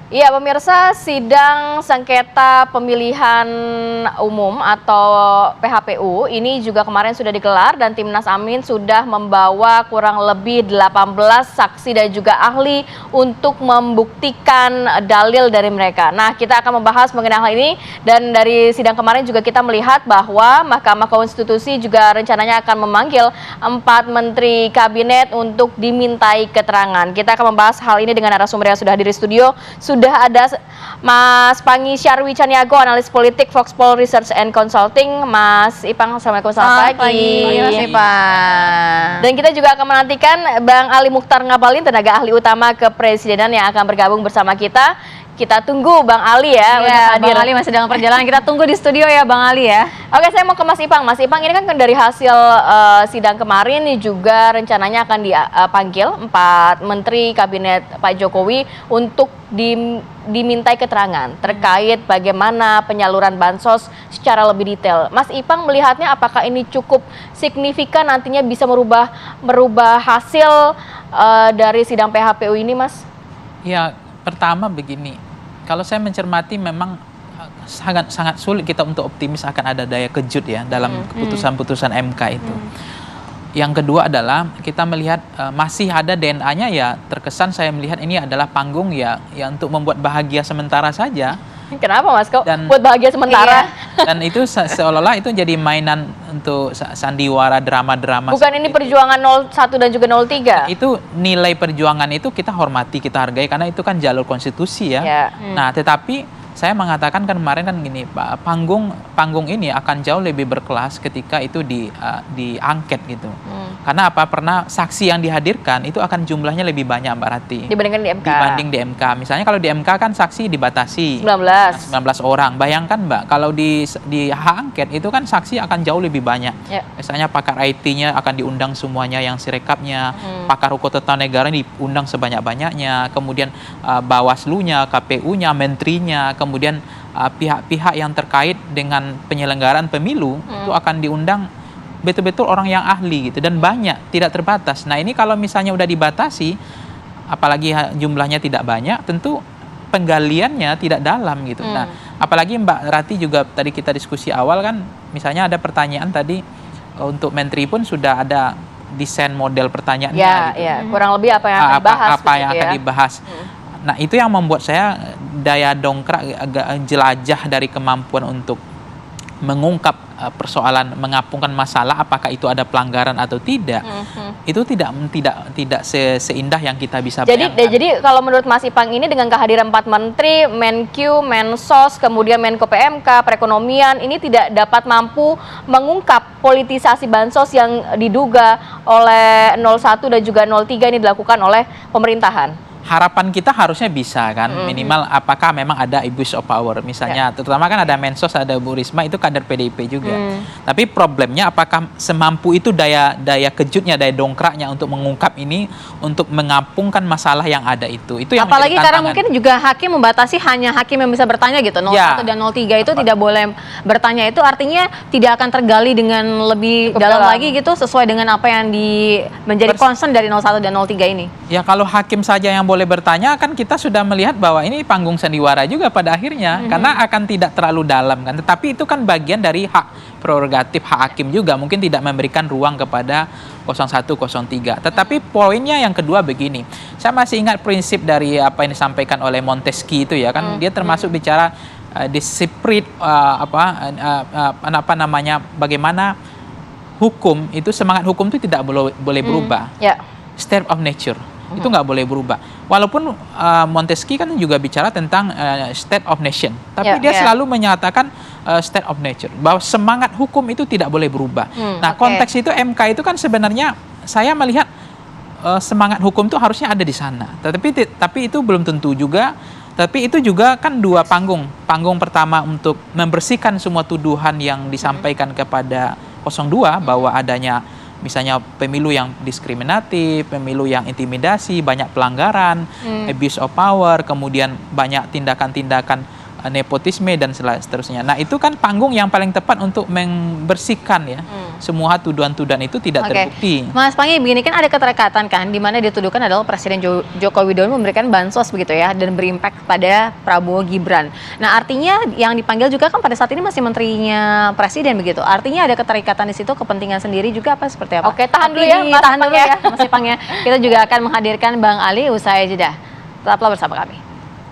Iya, pemirsa, sidang sengketa pemilihan umum atau PHPU ini juga kemarin sudah digelar dan Timnas Amin sudah membawa kurang lebih 18 saksi dan juga ahli untuk membuktikan dalil dari mereka. Nah, kita akan membahas mengenai hal ini dan dari sidang kemarin juga kita melihat bahwa Mahkamah Konstitusi juga rencananya akan memanggil 4 menteri kabinet untuk dimintai keterangan. Kita akan membahas hal ini dengan narasumber yang sudah hadir di studio. Sudah ada Mas Pangi Syarwi Caniago, analis politik Foxpol Research and Consulting. Mas Ipang, assalamualaikum, selamat pagi. Mas Ipang. Dan kita juga akan menantikan Bang Ali Mukhtar Ngabalin, tenaga ahli utama kepresidenan yang akan bergabung bersama kita. Kita tunggu Bang Ali ya, untuk hadir. Bang Ali masih dalam perjalanan, kita tunggu di studio ya Bang Ali ya. Oke, saya mau ke Mas Ipang. Mas Ipang, ini kan dari hasil sidang kemarin ini juga rencananya akan dipanggil 4 menteri kabinet Pak Jokowi untuk dimintai keterangan terkait bagaimana penyaluran bansos secara lebih detail. Mas Ipang melihatnya apakah ini cukup signifikan nantinya bisa merubah hasil dari sidang PHPU ini, Mas? Ya, pertama begini, kalau saya mencermati memang sangat sulit kita untuk optimis akan ada daya kejut ya dalam keputusan-putusan MK itu. Yang kedua adalah kita melihat masih ada DNA-nya ya, terkesan saya melihat ini adalah panggung ya untuk membuat bahagia sementara saja. Kenapa Mas, kok buat bahagia sementara? Iya. Dan itu seolah-olah itu jadi mainan untuk sandiwara drama-drama. Bukan ini perjuangan 01 dan juga 03? Itu nilai perjuangan itu kita hormati, kita hargai karena itu kan jalur konstitusi ya. Nah, tetapi saya mengatakan kan kemarin kan gini, Pak, panggung ini akan jauh lebih berkelas ketika itu diangket gitu. Karena pernah saksi yang dihadirkan itu akan jumlahnya lebih banyak Mbak Rati. Dibandingkan di MK. Dibanding di MK. Misalnya kalau di MK kan saksi dibatasi 19 orang. Bayangkan Mbak, kalau di hak angket itu kan saksi akan jauh lebih banyak. Misalnya pakar IT-nya akan diundang semuanya yang sirekapnya, pakar hukum tata negara diundang sebanyak-banyaknya, kemudian Bawaslu-nya, KPU-nya, menterinya, kemudian pihak-pihak yang terkait dengan penyelenggaraan pemilu itu akan diundang betul-betul orang yang ahli gitu, dan banyak, tidak terbatas. Nah, ini kalau misalnya udah dibatasi, apalagi jumlahnya tidak banyak, tentu penggaliannya tidak dalam gitu. Nah, apalagi Mbak Rati juga tadi kita diskusi awal kan, misalnya ada pertanyaan tadi untuk menteri pun sudah ada desain model pertanyaannya. Ya, gitu. Ya, kurang lebih apa yang akan dibahas. Apa yang akan dibahas. Nah, itu yang membuat saya daya dongkrak agak jelajah dari kemampuan untuk mengungkap persoalan, mengapungkan masalah apakah itu ada pelanggaran atau tidak. Itu tidak seindah yang kita bisa bayangkan. Jadi kalau menurut Mas Ipang ini dengan kehadiran 4 menteri, Menq, Mensos, kemudian Menko PMK, perekonomian, ini tidak dapat mampu mengungkap politisasi bansos yang diduga oleh 01 dan juga 03 ini dilakukan oleh pemerintahan. Harapan kita harusnya bisa kan, minimal apakah memang ada abuse of power misalnya, terutama kan ada Mensos, ada Bu Risma, itu kader PDIP juga. Tapi problemnya apakah semampu itu daya kejutnya, daya dongkraknya untuk mengungkap ini, untuk mengapungkan masalah yang ada itu yang apalagi karena mungkin juga hakim membatasi hanya hakim yang bisa bertanya gitu, 01 dan 03 itu tidak boleh bertanya, itu artinya tidak akan tergali dengan lebih dalam lagi gitu sesuai dengan apa yang menjadi concern dari 01 dan 03 ini. Ya, kalau hakim saja yang boleh bertanya kan kita sudah melihat bahwa ini panggung sandiwara juga pada akhirnya, karena akan tidak terlalu dalam kan, tetapi itu kan bagian dari hak prerogatif hak hakim juga, mungkin tidak memberikan ruang kepada 01, 03. Tetapi poinnya yang kedua begini, saya masih ingat prinsip dari apa yang disampaikan oleh Montesquieu itu ya kan, dia termasuk bicara the spirit bagaimana hukum itu, semangat hukum itu tidak boleh berubah. State of nature itu nggak boleh berubah. Walaupun Montesquieu kan juga bicara tentang state of nation, tapi dia selalu menyatakan state of nature, bahwa semangat hukum itu tidak boleh berubah. Nah, konteks itu MK itu kan sebenarnya saya melihat semangat hukum itu harusnya ada di sana. Tapi itu belum tentu juga. Tapi itu juga kan dua panggung. Panggung pertama untuk membersihkan semua tuduhan yang disampaikan kepada 02 bahwa adanya misalnya pemilu yang diskriminatif, pemilu yang intimidasi, banyak pelanggaran, abuse of power, kemudian banyak tindakan-tindakan nepotisme dan seterusnya. Nah, itu kan panggung yang paling tepat untuk membersihkan ya. Semua tuduhan-tuduhan itu tidak terbukti. Mas Pangi, begini kan ada keterikatan kan, di mana dituduhkan adalah Presiden Joko Widodo memberikan bansos begitu ya, dan berimpact pada Prabowo Gibran. Nah, artinya yang dipanggil juga kan pada saat ini masih menterinya Presiden begitu. Artinya ada keterikatan di situ, kepentingan sendiri juga apa seperti apa? Oke, tahan dulu ya, Mas tahan Ipang dulu ya, Mas Ipang ya. Kita juga akan menghadirkan Bang Ali usai jeda. Tetaplah bersama kami.